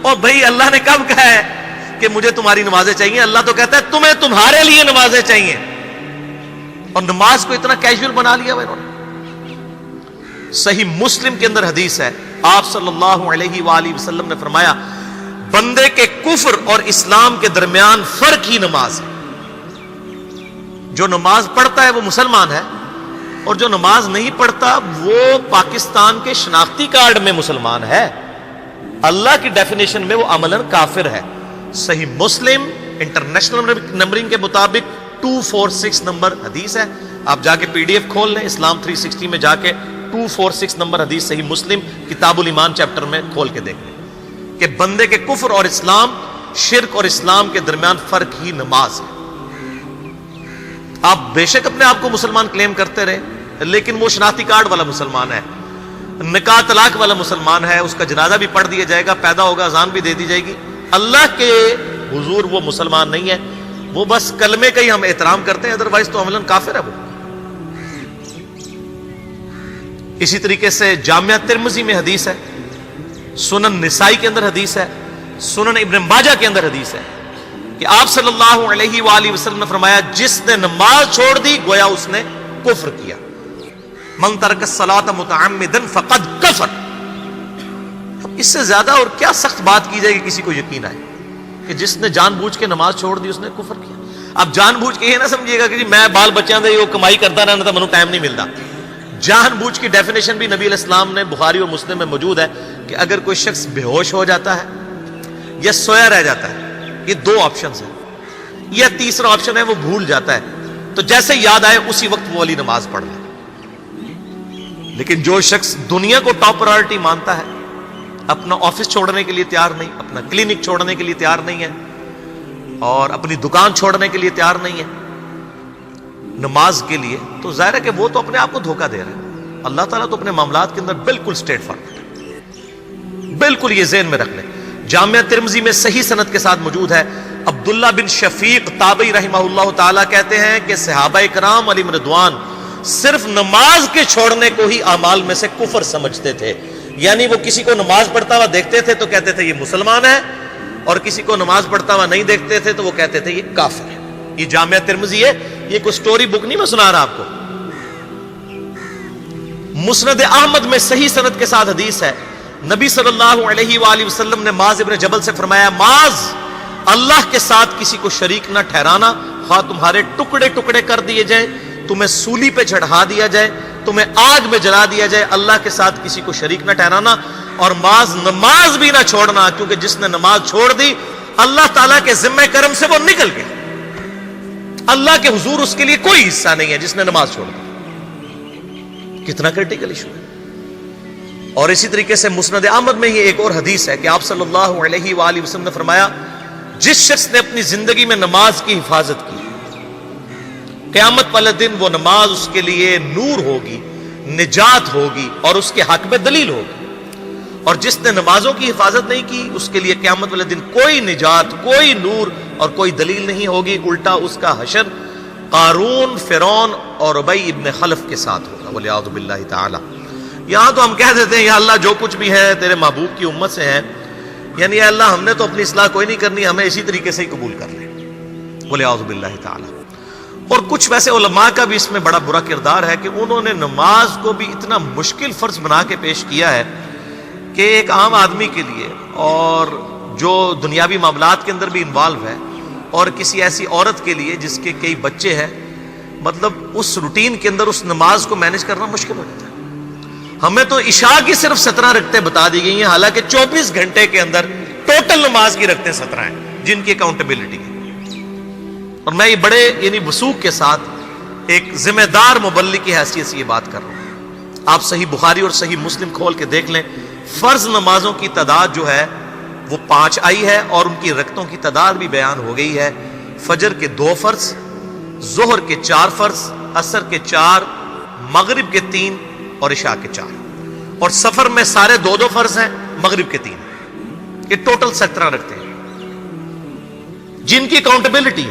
اور بھائی اللہ نے کب کہا ہے کہ مجھے تمہاری نمازیں چاہیے؟ اللہ تو کہتا ہے تمہیں تمہارے لیے نمازیں چاہیے، اور نماز کو اتنا کیجول بنا لیا انہوں نے۔ صحیح مسلم کے اندر حدیث ہے، آپ صلی اللہ علیہ وآلہ وسلم نے فرمایا بندے کے کفر اور اسلام کے درمیان فرق ہی نماز ہے۔ جو نماز پڑھتا ہے وہ مسلمان ہے، اور جو نماز نہیں پڑھتا وہ پاکستان کے شناختی کارڈ میں مسلمان ہے، اللہ کی ڈیفینیشن میں وہ عملاً کافر ہے۔ صحیح مسلم انٹرنیشنل نمبرنگ کے مطابق 246 نمبر حدیث ہے، آپ جا کے پی ڈی ایف کھول لیں، اسلام 360 میں جا کے 246 نمبر حدیث صحیح مسلم کتاب الایمان چیپٹر میں کھول کے دیکھ لیں کہ بندے کے کفر اور اسلام، شرک اور اسلام کے درمیان فرق ہی نماز ہے۔ آپ بے شک اپنے آپ کو مسلمان کلیم کرتے رہے، لیکن وہ شناختی کارڈ والا مسلمان ہے، نکاح طلاق والا مسلمان ہے، اس کا جنازہ بھی پڑھ دیا جائے گا، پیدا ہوگا اذان بھی دے دی جائے گی، اللہ کے حضور وہ مسلمان نہیں ہے، وہ بس کلمے کا ہی ہم احترام کرتے ہیں، ادروائز تو عملاً کافر ہے وہ۔ اسی طریقے سے جامعہ ترمذی میں حدیث ہے، سنن نسائی کے اندر حدیث ہے، سنن ابن ماجہ کے اندر حدیث ہے کہ آپ صلی اللہ علیہ وآلہ وسلم نے فرمایا جس نے نماز چھوڑ دی گویا اس نے کفر کیا، من ترک الصلاۃ متعمدا فقد کفر۔ اب اس سے زیادہ اور کیا سخت بات کی جائے کہ کسی کو یقین آئے کہ جس نے جان بوجھ کے نماز چھوڑ دی اس نے کفر کیا۔ اب جان بوجھ کے یہ نہ سمجھیے گا کہ جی میں بال بچیاں دے وہ کمائی کرتا رہنا تھا منو ٹائم نہیں ملتا۔ جان بوجھ کی ڈیفینیشن بھی نبی علیہ السلام نے بخاری اور مسلم میں موجود ہے کہ اگر کوئی شخص بے ہوش ہو جاتا ہے یا سویا رہ جاتا ہے، یہ دو آپشنز ہیں، یا تیسرا آپشن ہے وہ بھول جاتا ہے، تو جیسے یاد آئے اسی وقت وہ والی نماز پڑھ لے۔ لیکن جو شخص دنیا کو ٹاپ پرائورٹی مانتا ہے، اپنا آفس چھوڑنے کے لیے تیار نہیں، اپنا کلینک چھوڑنے کے لیے تیار نہیں ہے، اور اپنی دکان چھوڑنے کے لیے تیار نہیں ہے نماز کے لیے، تو ظاہر ہے کہ وہ تو اپنے آپ کو دھوکہ دے رہے ہیں۔ اللہ تعالیٰ تو اپنے معاملات کے اندر بالکل اسٹریٹ فارورڈ ہے، بالکل یہ ذہن میں رکھ لیں۔ جامعہ ترمذی میں صحیح سند کے ساتھ موجود ہے، عبداللہ بن شفیق تابعی رحمہ اللہ تعالیٰ کہتے ہیں کہ صحابہ کرام علیہم رضوان صرف نماز کے چھوڑنے کو ہی اعمال میں سے کفر سمجھتے تھے، یعنی وہ کسی کو نماز پڑھتا ہوا دیکھتے تھے تو کہتے تھے یہ مسلمان ہے، اور کسی کو نماز پڑھتا ہوا نہیں دیکھتے تھے تو وہ کہتے تھے یہ کافر ہے۔ یہ جامعہ ترمذی ہے، یہ کوئی سٹوری بک نہیں میں سنا رہا آپ کو۔ مسند احمد میں صحیح سند کے ساتھ حدیث ہے، نبی صلی اللہ علیہ وآلہ وسلم نے معاذ ابن جبل سے فرمایا معاذ اللہ کے ساتھ کسی کو شریک نہ ٹھہرانا، خواہ تمہارے ٹکڑے ٹکڑے کر دیے جائیں، تمہیں سولی پہ چڑھا دیا جائے، تمہیں آگ میں جلا دیا جائے، اللہ کے ساتھ کسی کو شریک نہ ٹھہرانا، اور معاذ نماز بھی نہ چھوڑنا، کیونکہ جس نے نماز چھوڑ دی اللہ تعالیٰ کے ذمہ کرم سے وہ نکل گیا، اللہ کے حضور اس کے لیے کوئی حصہ نہیں ہے جس نے نماز چھوڑ دی۔ کتنا کریٹیکل ایشو ہے۔ اور اسی طریقے سے مسند احمد میں ہی ایک اور حدیث ہے کہ آپ صلی اللہ علیہ وآلہ وسلم نے فرمایا جس شخص نے اپنی زندگی میں نماز کی حفاظت کی، قیامت والے دن وہ نماز اس کے لیے نور ہوگی، نجات ہوگی، اور اس کے حق میں دلیل ہوگی، اور جس نے نمازوں کی حفاظت نہیں کی اس کے لیے قیامت والے دن کوئی نجات، کوئی نور اور کوئی دلیل نہیں ہوگی، الٹا اس کا حشر قارون، فرعون اور ابی ابن خلف کے ساتھ ہوگا، والعیاذ باللہ تعالی۔ یہاں تو ہم کہہ دیتے ہیں یا اللہ جو کچھ بھی ہے تیرے محبوب کی امت سے ہے، یعنی اے اللہ ہم نے تو اپنی اصلاح کوئی نہیں کرنی، ہمیں اسی طریقے سے ہی قبول کر لیں، والعیاذ باللہ تعالی۔ اور کچھ ویسے علماء کا بھی اس میں بڑا برا کردار ہے کہ انہوں نے نماز کو بھی اتنا مشکل فرض بنا کے پیش کیا ہے کہ ایک عام آدمی کے لیے، اور جو دنیاوی معاملات کے اندر بھی انوالو ہے، اور کسی ایسی عورت کے لیے جس کے کئی بچے ہیں، مطلب اس روٹین کے اندر اس نماز کو مینج کرنا مشکل ہو جاتا ہے۔ ہمیں تو عشاء کی صرف 17 رکعتیں بتا دی گئی ہیں، حالانکہ 24 گھنٹے کے اندر ٹوٹل نماز کی رکعتیں 17 ہیں جن کی اکاؤنٹیبلٹی ہے۔ اور میں یہ بڑے یعنی وثوق کے ساتھ ایک ذمہ دار مبلغ کی حیثیت سے یہ بات کر رہا ہوں۔ آپ صحیح بخاری اور صحیح مسلم کھول کے دیکھ لیں، فرض نمازوں کی تعداد جو ہے وہ 5 آئی ہے، اور ان کی رکعتوں کی تعداد بھی بیان ہو گئی ہے۔ فجر کے 2 فرض، ظہر کے 4 فرض، عصر کے 4، مغرب کے 3 اور عشاء کے 4، اور سفر میں سارے 2 فرض ہیں، مغرب کے 3، یہ ٹوٹل 17 رکھتے ہیں جن کی اکاؤنٹیبلٹی۔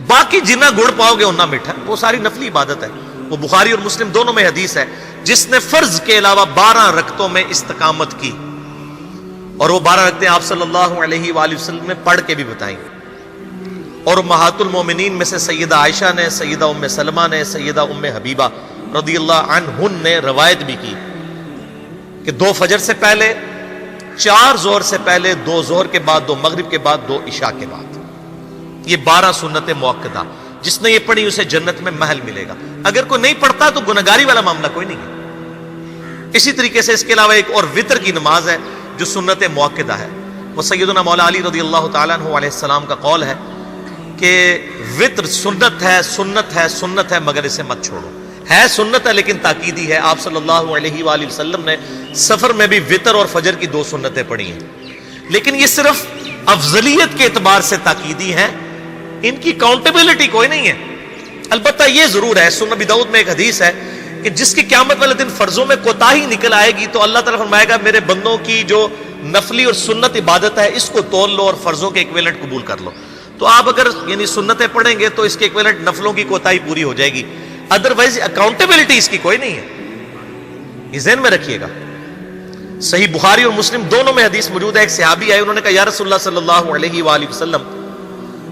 باقی جنہ گڑ پاؤ گے انہ میٹھا، وہ ساری نفلی عبادت ہے، وہ بخاری اور مسلم دونوں میں حدیث ہے، جس نے فرض کے علاوہ 12 رکعتوں میں استقامت کی اور وہ 12 رکعتیں آپ صلی اللہ علیہ وآلہ وسلم نے پڑھ کے بھی بتائیں. اور امہات المومنین میں سے سیدہ عائشہ نے، سیدہ ام سلمہ نے، سیدہ ام حبیبہ رضی اللہ عنہن نے روایت بھی کی کہ 2 فجر سے پہلے، 4 ظہر سے پہلے، 2 ظہر کے بعد، 2 مغرب کے بعد، 2 عشاء کے بعد. یہ 12 سنت موقدہ، جس نے یہ پڑھی اسے جنت میں محل ملے گا. اگر کوئی نہیں پڑھتا تو گنہگاری والا معاملہ کوئی نہیں ہے. اسی طریقے سے اس کے علاوہ ایک اور وطر کی نماز ہے جو سنت موقدہ ہے. وہ سیدنا مولا علی رضی اللہ تعالیٰ عنہ علیہ السلام کا قول ہے کہ وطر سنت ہے، سنت ہے، سنت ہے، مگر اسے مت چھوڑو. ہے سنت ہے لیکن تاکیدی ہے. آپ صلی اللہ علیہ وآلہ وسلم نے سفر میں بھی وطر اور فجر کی 2 سنتیں پڑھی ہیں، لیکن یہ صرف افضلیت کے اعتبار سے تاکیدی ہیں، ان کی کاؤنٹیبلٹی کوئی نہیں ہے. البتہ یہ ضرور ہے، سنن ابی داؤد میں ایک حدیث ہے کہ جس کی قیامت والے دن فرضوں میں کوتاہی نکل آئے گی تو اللہ تعالیٰ فرمائے گا میرے بندوں کی جو نفلی اور سنت عبادت ہے اس کو تول لو اور فرضوں کے ایکویلنٹ قبول کر لو. تو آپ اگر یعنی سنتیں پڑھیں گے تو اس کے ایکویلنٹ نفلوں کی کوتاہی پوری ہو جائے گی، ادروائز اکاؤنٹیبلٹی اس کی کوئی نہیں ہے. یہ ذہن میں رکھیے گا. صحیح بخاری اور مسلم دونوں میں حدیث موجود ہے. ایک صحابی آئے، انہوں نے کہا یا رسول اللہ صلی اللہ علیہ وآلہ وسلم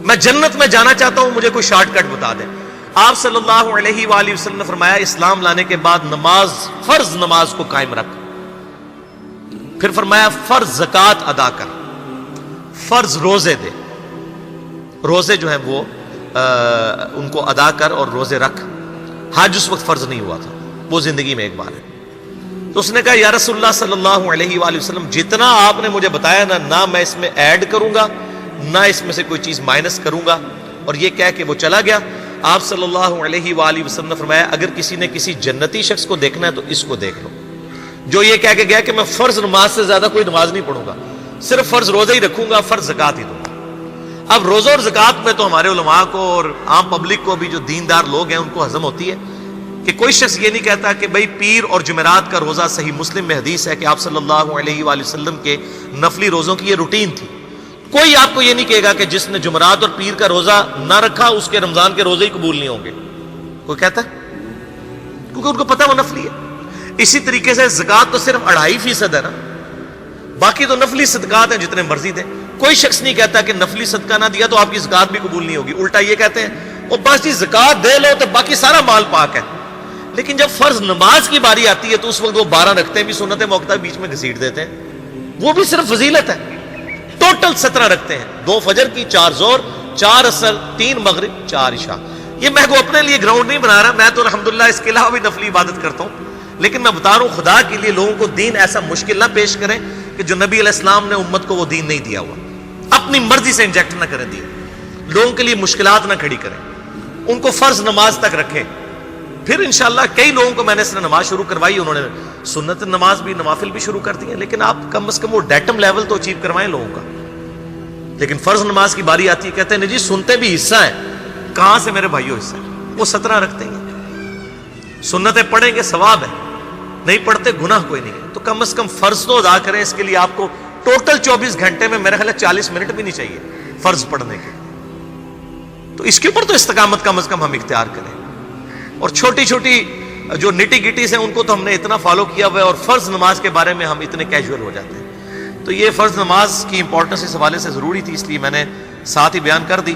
میں جنت میں جانا چاہتا ہوں، مجھے کوئی شارٹ کٹ بتا دیں. آپ صلی اللہ علیہ وآلہ وسلم نے فرمایا اسلام لانے کے بعد نماز، فرض نماز کو قائم رکھ. پھر فرمایا فرض زکوٰۃ ادا کر، فرض روزے دے، روزے جو ہیں وہ ان کو ادا کر اور روزے رکھ. حج اس وقت فرض نہیں ہوا تھا، وہ زندگی میں ایک بار ہے. تو اس نے کہا یا رسول اللہ صلی اللہ علیہ وآلہ وسلم جتنا آپ نے مجھے بتایا نہ میں اس میں ایڈ کروں گا نہ اس میں سے کوئی چیز مائنس کروں گا. اور یہ کہہ کے وہ چلا گیا. آپ صلی اللہ علیہ وآلہ وسلم نے فرمایا اگر کسی نے کسی جنتی شخص کو دیکھنا ہے تو اس کو دیکھ لو جو یہ کہہ کے گیا کہ میں فرض نماز سے زیادہ کوئی نماز نہیں پڑھوں گا، صرف فرض روزہ ہی رکھوں گا، فرض زکوٰۃ ہی دوں گا. اب روزہ اور زکوٰۃ میں تو ہمارے علماء کو اور عام پبلک کو بھی جو دیندار لوگ ہیں ان کو ہضم ہوتی ہے کہ کوئی شخص یہ نہیں کہتا کہ بھئی پیر اور جمعرات کا روزہ. صحیح مسلم میں حدیث ہے کہ آپ صلی اللہ علیہ وآلہ وسلم کے نفلی روزوں کی یہ روٹین تھی. کوئی آپ کو یہ نہیں کہے گا کہ جس نے جمعرات اور پیر کا روزہ نہ رکھا اس کے رمضان کے روزے ہی قبول نہیں ہوں گے. کوئی کہتا ہے؟ کیونکہ ان کو پتہ وہ نفلی ہے. اسی طریقے سے زکوٰۃ تو صرف 2.5% ہے نا، باقی تو نفلی صدقات ہیں جتنے مرضی دیں. کوئی شخص نہیں کہتا کہ نفلی صدقہ نہ دیا تو آپ کی زکوٰۃ بھی قبول نہیں ہوگی. الٹا یہ کہتے ہیں وہ بس جی زکوٰۃ دے لو تو باقی سارا مال پاک ہے. لیکن جب فرض نماز کی باری آتی ہے تو اس وقت وہ 12 رکھتے ہیں بھی سنت موقدہ بیچ میں گھسیٹ دیتے ہیں. وہ بھی صرف فضیلت ہے. ٹوٹل 17 رکھتے ہیں، 2 فجر کی، 4 ظہر، 4 عصر، 3 مغرب، 4 عشاء. یہ میں کو اپنے لیے گراؤنڈ نہیں بنا رہا، میں تو الحمدللہ اس کے علاوہ بھی نفلی عبادت کرتا ہوں. لیکن میں بتا رہا ہوں خدا کے لیے لوگوں کو دین ایسا مشکل نہ پیش کریں کہ جو نبی علیہ السلام نے امت کو وہ دین نہیں دیا ہوا. اپنی مرضی سے انجیکٹ نہ کریں دین، لوگوں کے لیے مشکلات نہ کھڑی کریں. ان کو فرض نماز تک رکھیں. پھر انشاءاللہ کئی لوگوں کو میں نے اس نے نماز شروع کروائی، انہوں نے سنت نماز بھی، نوافل بھی شروع کر دی ہیں. لیکن آپ کم از کم وہ ڈیٹم لیول تو اچیو کروائیں لوگوں کا. لیکن فرض نماز کی باری آتی ہے کہتے ہیں جی سنتے بھی حصہ ہے. کہاں سے میرے بھائیوں حصہ ہے؟ وہ 17 رکھتے ہیں، سنتیں پڑھیں گے ثواب ہے، نہیں پڑھتے گناہ کوئی نہیں. تو کم از کم فرض تو ادا کریں. اس کے لیے آپ کو ٹوٹل 24 گھنٹے میں میرے خیال ہے 40 منٹ بھی نہیں چاہیے فرض پڑھنے کے. تو اس کے اوپر تو استقامت کم از کم ہم اختیار کریں. اور چھوٹی چھوٹی جو نٹی گٹیز ہیں ان کو تو ہم نے اتنا فالو کیا ہوا ہے، اور فرض نماز کے بارے میں ہم اتنے کیجول ہو جاتے ہیں. تو یہ فرض نماز کی امپورٹنس اس حوالے سے ضروری تھی، اس لیے میں نے ساتھ ہی بیان کر دی.